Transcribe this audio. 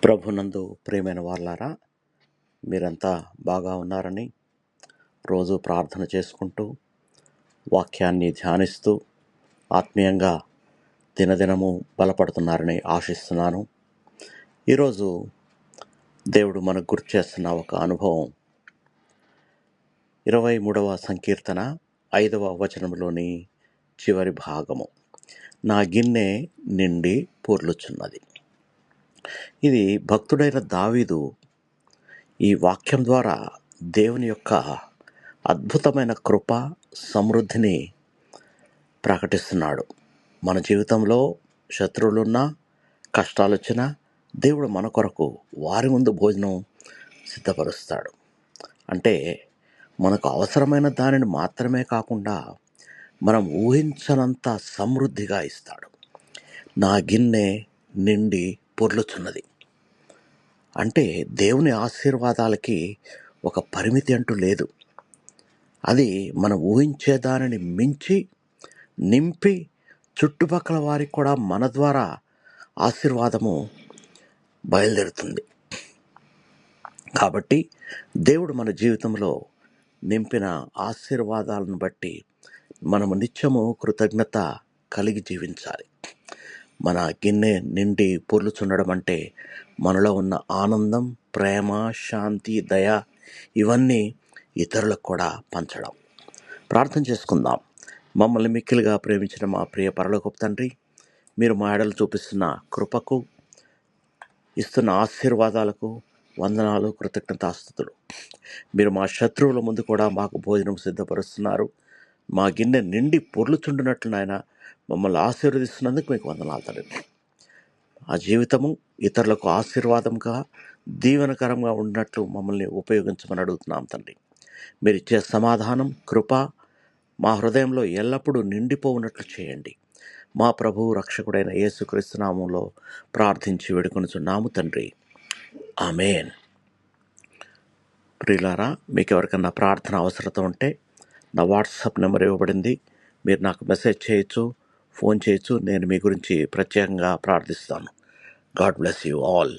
ప్రభునందు ప్రియమైన వాళ్ళారా, మీరంతా బాగా ఉన్నారని రోజు ప్రార్థన చేసుకుంటూ వాక్యాన్ని ధ్యానిస్తూ ఆత్మీయంగా దినదినము బలపడుతున్నారని ఆశిస్తున్నాను. ఈరోజు దేవుడు మనకు గుర్తు చేస్తున్న ఒక అనుభవం 23వ సంకీర్తన 5వ వచనంలోని చివరి భాగము. నా గిన్నె నిండి పొర్లుచున్నది. ఇది భక్తుడైన దావీదు ఈ వాక్యం ద్వారా దేవుని యొక్క అద్భుతమైన కృప సమృద్ధిని ప్రకటిస్తున్నాడు. మన జీవితంలో శత్రువులున్నా, కష్టాలు వచ్చినా దేవుడు మన కొరకు వారి ముందు భోజనం సిద్ధపరుస్తాడు. అంటే మనకు అవసరమైన దానిని మాత్రమే కాకుండా మనం ఊహించనంత సమృద్ధిగా ఇస్తాడు. నా గిన్నె నిండి పొర్లుచున్నది అంటే దేవుని ఆశీర్వాదాలకి ఒక పరిమితి అంటూ లేదు. అది మనం ఊహించే దానిని మించి నింపి చుట్టుపక్కల వారికి కూడా మన ద్వారా ఆశీర్వాదము బయలుదేరుతుంది. కాబట్టి దేవుడు మన జీవితంలో నింపిన ఆశీర్వాదాలను బట్టి మనము నిత్యము కృతజ్ఞత కలిగి జీవించాలి. మన గిన్నె నిండి పొర్లుచుండడం అంటే మనలో ఉన్న ఆనందం, ప్రేమ, శాంతి, దయ ఇవన్నీ ఇతరులకు కూడా పంచడం. ప్రార్థన చేసుకుందాం. మమ్మల్ని మిక్కిలిగా ప్రేమించిన మా ప్రియ పరలోకపు తండ్రి, మీరు మా ఎడలు చూపిస్తున్న కృపకు, ఇస్తున్న ఆశీర్వాదాలకు వందనాలు, కృతజ్ఞతాస్తుతులు. మీరు మా శత్రువుల ముందు కూడా మాకు భోజనం సిద్ధపరుస్తున్నారు. మా గిన్నె నిండి పొర్లుచుండునట్లు నాయన మమ్మల్ని ఆశీర్వదిస్తున్నందుకు మీకు వందనాలు తండ్రి. ఆ జీవితము ఇతరులకు ఆశీర్వాదంగా, దీవెనకరంగా ఉన్నట్లు మమ్మల్ని ఉపయోగించమని అడుగుతున్నాం తండ్రి. మీరు ఇచ్చే సమాధానం, కృప మా హృదయంలో ఎల్లప్పుడూ నిండిపోవునట్లు చేయండి. మా ప్రభువు రక్షకుడైన యేసుక్రీస్తు నామములో ప్రార్థించి వేడుకొనుచున్నాము తండ్రి. ఆమేన్. ప్రియులారా, మీకు ఎవరికన్నా ప్రార్థన అవసరత ఉంటే నా వాట్సాప్ నెంబర్ ఇవ్వబడింది. మీరు నాకు మెసేజ్ చేయొచ్చు, ఫోన్ చేయొచ్చు. నేను మీ గురించి ప్రత్యేకంగా ప్రార్థిస్తాను. God bless you all.